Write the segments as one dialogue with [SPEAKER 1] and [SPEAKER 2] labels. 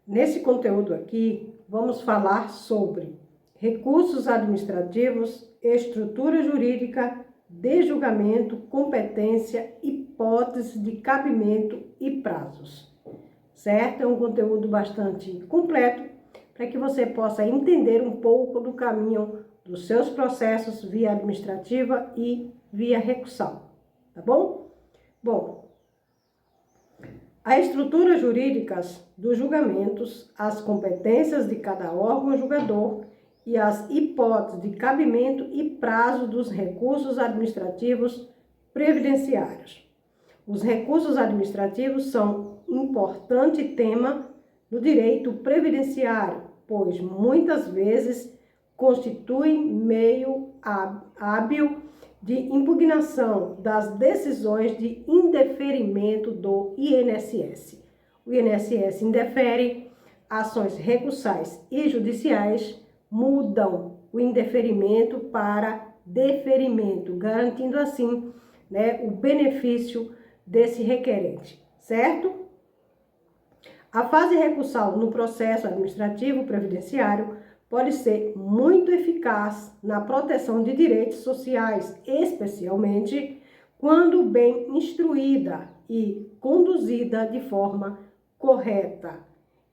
[SPEAKER 1] Nesse conteúdo aqui, vamos falar sobre recursos administrativos, estrutura jurídica, de julgamento, competência, hipótese de cabimento e prazos. Certo? É um conteúdo bastante completo para que você possa entender um pouco do caminho dos seus processos via administrativa e via recursal. Tá bom? Bom, a estrutura jurídica dos julgamentos, as competências de cada órgão julgador e as hipóteses de cabimento e prazo dos recursos administrativos previdenciários. Os recursos administrativos são um importante tema no direito previdenciário, pois muitas vezes constituem meio hábil de impugnação das decisões de indeferimento do INSS. O INSS indefere, ações recursais e judiciais mudam o indeferimento para deferimento, garantindo assim, o benefício desse requerente, certo? A fase recursal no processo administrativo previdenciário pode ser muito eficaz na proteção de direitos sociais, especialmente quando bem instruída e conduzida de forma correta.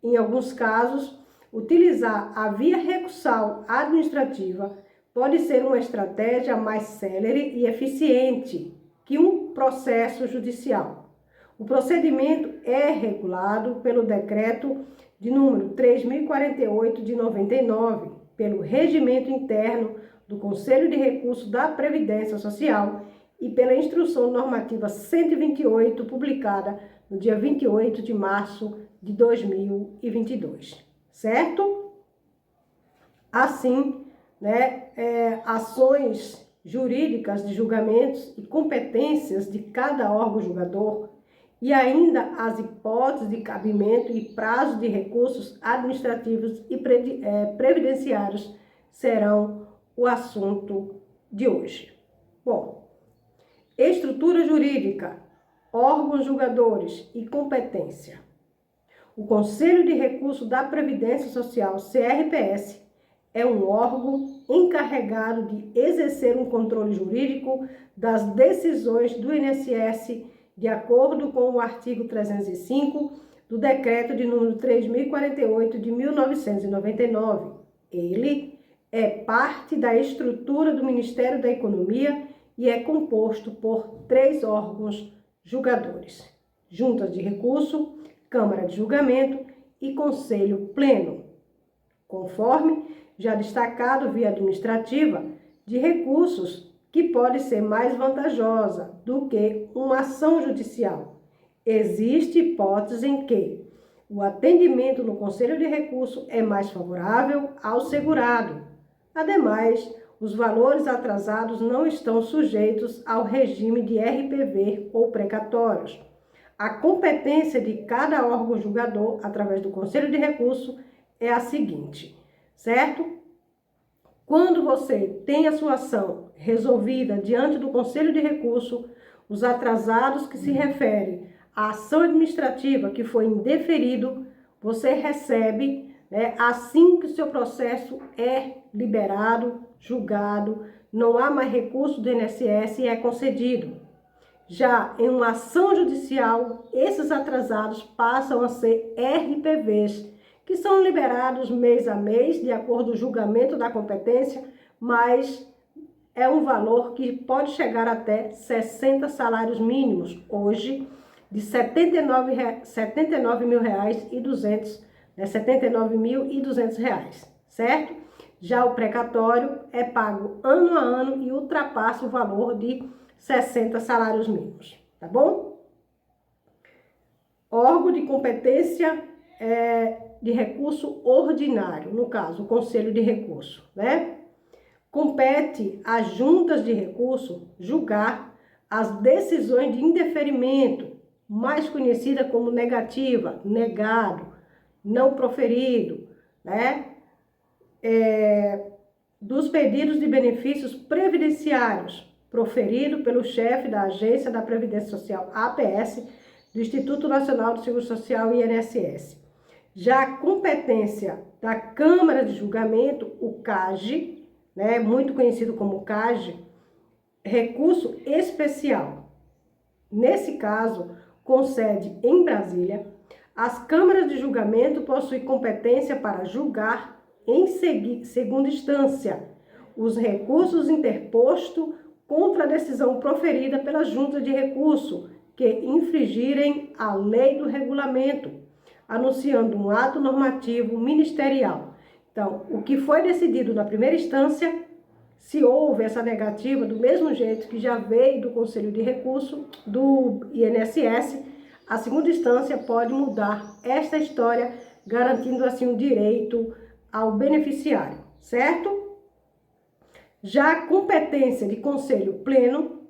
[SPEAKER 1] Em alguns casos, utilizar a via recursal administrativa pode ser uma estratégia mais célere e eficiente que um processo judicial. O procedimento é regulado pelo decreto de número 3048 de 99, pelo Regimento Interno do Conselho de Recursos da Previdência Social e pela Instrução Normativa 128, publicada no dia 28 de março de 2022, certo? Assim, ações jurídicas de julgamentos e competências de cada órgão julgador e ainda as hipóteses de cabimento e prazo de recursos administrativos e previdenciários serão o assunto de hoje. Bom, estrutura jurídica, órgãos julgadores e competência. O Conselho de Recursos da Previdência Social, CRPS, é um órgão encarregado de exercer um controle jurídico das decisões do INSS de acordo com o artigo 305 do Decreto de número 3048 de 1999. Ele é parte da estrutura do Ministério da Economia e é composto por 3 órgãos julgadores: Juntas de Recurso, Câmara de Julgamento e Conselho Pleno. Conforme já destacado via administrativa de recursos, que pode ser mais vantajosa do que uma ação judicial. Existe hipótese em que o atendimento no Conselho de Recurso é mais favorável ao segurado. Ademais, os valores atrasados não estão sujeitos ao regime de RPV ou precatórios. A competência de cada órgão julgador, através do Conselho de Recurso, é a seguinte, certo? Quando você tem a sua ação resolvida diante do Conselho de Recurso, os atrasados que se referem à ação administrativa que foi indeferido, você recebe, assim que o seu processo é liberado, julgado, não há mais recurso do INSS e é concedido. Já em uma ação judicial, esses atrasados passam a ser RPVs, que são liberados mês a mês, de acordo com o julgamento da competência, mas é um valor que pode chegar até 60 salários mínimos, hoje, de R$ 79.200, R$ 79.200, certo? Já o precatório é pago ano a ano e ultrapassa o valor de 60 salários mínimos, tá bom? Órgão de competência de recurso ordinário, no caso, o Conselho de Recurso, Compete às juntas de recurso julgar as decisões de indeferimento, mais conhecida como negativa, negado, não proferido, dos pedidos de benefícios previdenciários, proferido pelo chefe da Agência da Previdência Social, APS, do Instituto Nacional do Seguro Social, INSS. Já a competência da Câmara de Julgamento, o CAG, né, muito conhecido como CAG, recurso especial. Nesse caso, com sede em Brasília, as câmaras de julgamento possuem competência para julgar em segunda instância os recursos interpostos contra a decisão proferida pela junta de recurso que infringirem a lei do regulamento, anunciando um ato normativo ministerial. Então, o que foi decidido na primeira instância, se houve essa negativa, do mesmo jeito que já veio do Conselho de Recurso, do INSS, a segunda instância pode mudar esta história, garantindo assim o direito ao beneficiário, certo? Já a competência de Conselho Pleno,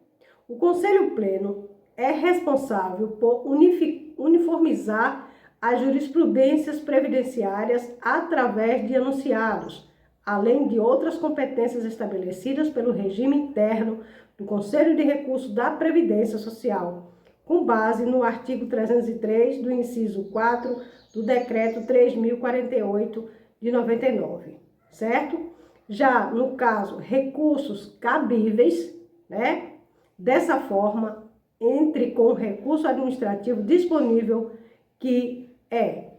[SPEAKER 1] o Conselho Pleno é responsável por uniformizar as jurisprudências previdenciárias através de enunciados, além de outras competências estabelecidas pelo regime interno do Conselho de Recursos da Previdência Social, com base no artigo 303 do inciso 4 do Decreto 3.048 de 99, certo? Já no caso, recursos cabíveis, né? Dessa forma, entre com o recurso administrativo disponível, que é,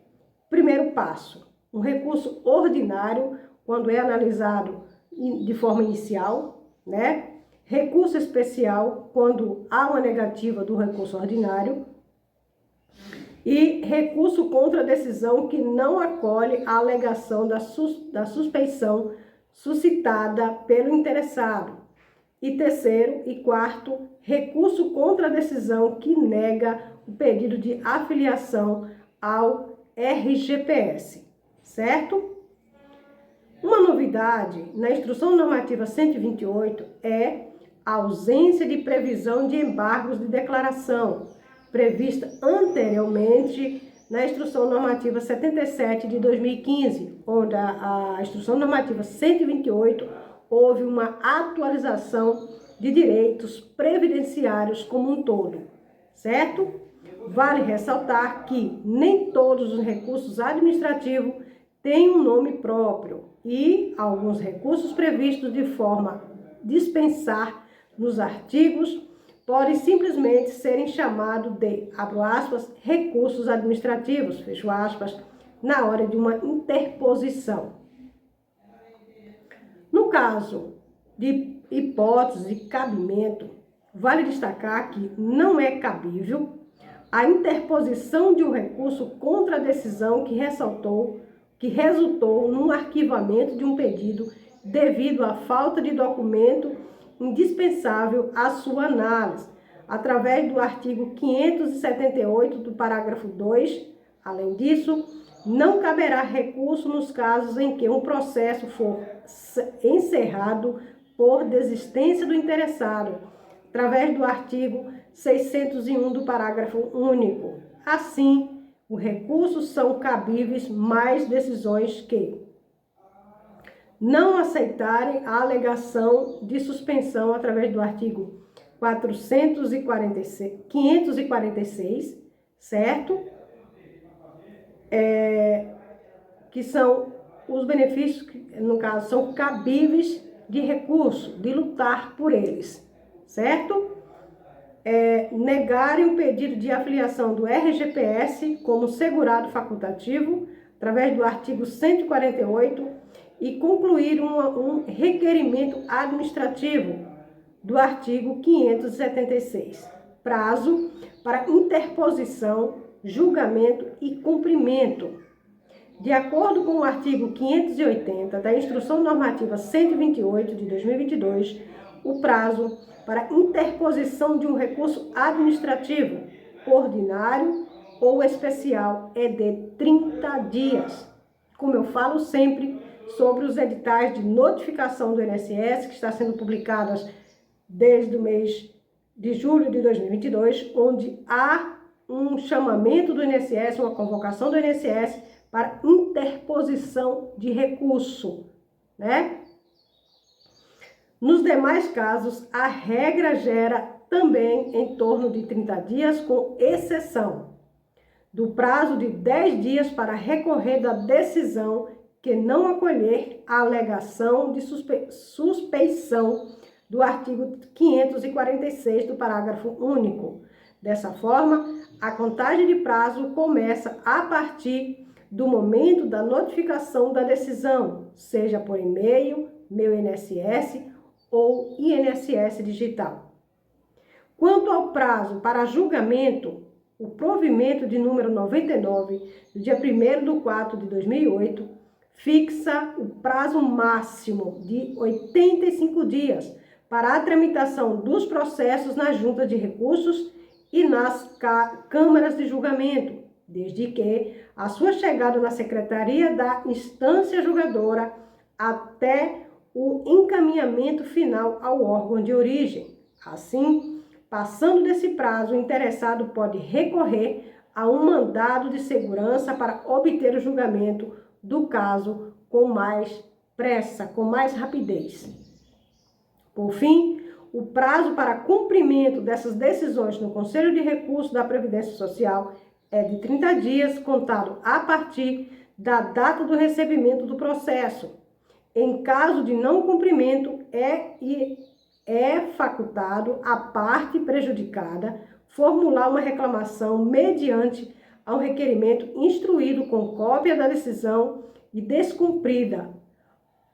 [SPEAKER 1] primeiro passo, um recurso ordinário, quando é analisado de forma inicial, né? Recurso especial, quando há uma negativa do recurso ordinário, e recurso contra a decisão que não acolhe a alegação da suspeição suscitada pelo interessado. E terceiro e quarto, recurso contra a decisão que nega o pedido de afiliação ao RGPS, certo? Uma novidade na Instrução Normativa 128 é a ausência de previsão de embargos de declaração, prevista anteriormente na Instrução Normativa 77 de 2015, onde a Instrução Normativa 128 houve uma atualização de direitos previdenciários como um todo, certo? Vale ressaltar que nem todos os recursos administrativos têm um nome próprio e alguns recursos previstos de forma dispensar nos artigos podem simplesmente serem chamados de, abro aspas, recursos administrativos, fecho aspas, na hora de uma interposição. No caso de hipótese de cabimento, vale destacar que não é cabível a interposição de um recurso contra a decisão que resultou num arquivamento de um pedido devido à falta de documento indispensável à sua análise, através do artigo 578 do parágrafo 2. Além disso, não caberá recurso nos casos em que um processo for encerrado por desistência do interessado, através do artigo 601 do parágrafo único. Assim, os recursos são cabíveis mais decisões que não aceitarem a alegação de suspensão através do artigo 546, certo? Que são os benefícios que, no caso, são cabíveis de recurso, de lutar por eles, certo? Negarem o pedido de afiliação do RGPS como segurado facultativo, através do artigo 148, e concluir um requerimento administrativo do artigo 576. Prazo para interposição, julgamento e cumprimento. De acordo com o artigo 580 da Instrução Normativa 128 de 2022, o prazo para interposição de um recurso administrativo, ordinário ou especial, é de 30 dias. Como eu falo sempre sobre os editais de notificação do INSS, que está sendo publicadas desde o mês de julho de 2022, onde há um chamamento do INSS, uma convocação do INSS para interposição de recurso, né? Nos demais casos, a regra gera também em torno de 30 dias, com exceção do prazo de 10 dias para recorrer da decisão que não acolher a alegação de suspeição do artigo 546 do parágrafo único. Dessa forma, a contagem de prazo começa a partir do momento da notificação da decisão, seja por e-mail, Meu INSS ou INSS digital. Quanto ao prazo para julgamento, o provimento de número 99, do dia 1º de 4 de 2008, fixa o prazo máximo de 85 dias para a tramitação dos processos na Junta de Recursos e nas câmaras de julgamento, desde que a sua chegada na secretaria da instância julgadora até o encaminhamento final ao órgão de origem. Assim, passando desse prazo, o interessado pode recorrer a um mandado de segurança para obter o julgamento do caso com mais pressa, com mais rapidez. Por fim, o prazo para cumprimento dessas decisões no Conselho de Recursos da Previdência Social é de 30 dias, contado a partir da data do recebimento do processo. Em caso de não cumprimento, é facultado à parte prejudicada formular uma reclamação mediante ao requerimento instruído com cópia da decisão e descumprida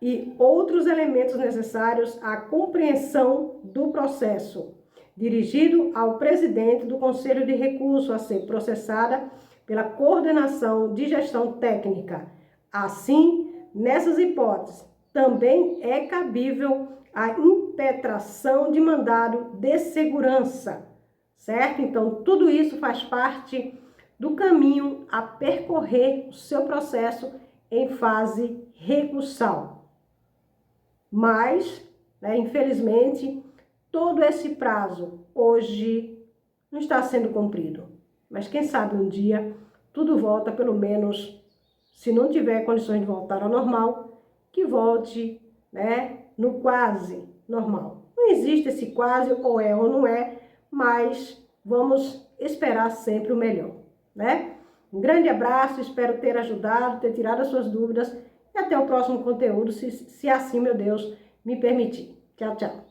[SPEAKER 1] e outros elementos necessários à compreensão do processo, dirigido ao presidente do Conselho de Recursos a ser processada pela Coordenação de Gestão Técnica. Assim, nessas hipóteses, também é cabível a impetração de mandado de segurança, certo? Então, tudo isso faz parte do caminho a percorrer o seu processo em fase recursal. Mas, infelizmente, todo esse prazo hoje não está sendo cumprido. Mas quem sabe um dia tudo volta, pelo menos, se não tiver condições de voltar ao normal, que volte, no quase normal. Não existe esse quase, ou é ou não é, mas vamos esperar sempre o melhor, Um grande abraço, espero ter ajudado, ter tirado as suas dúvidas e até o próximo conteúdo, se assim, meu Deus, me permitir. Tchau, tchau.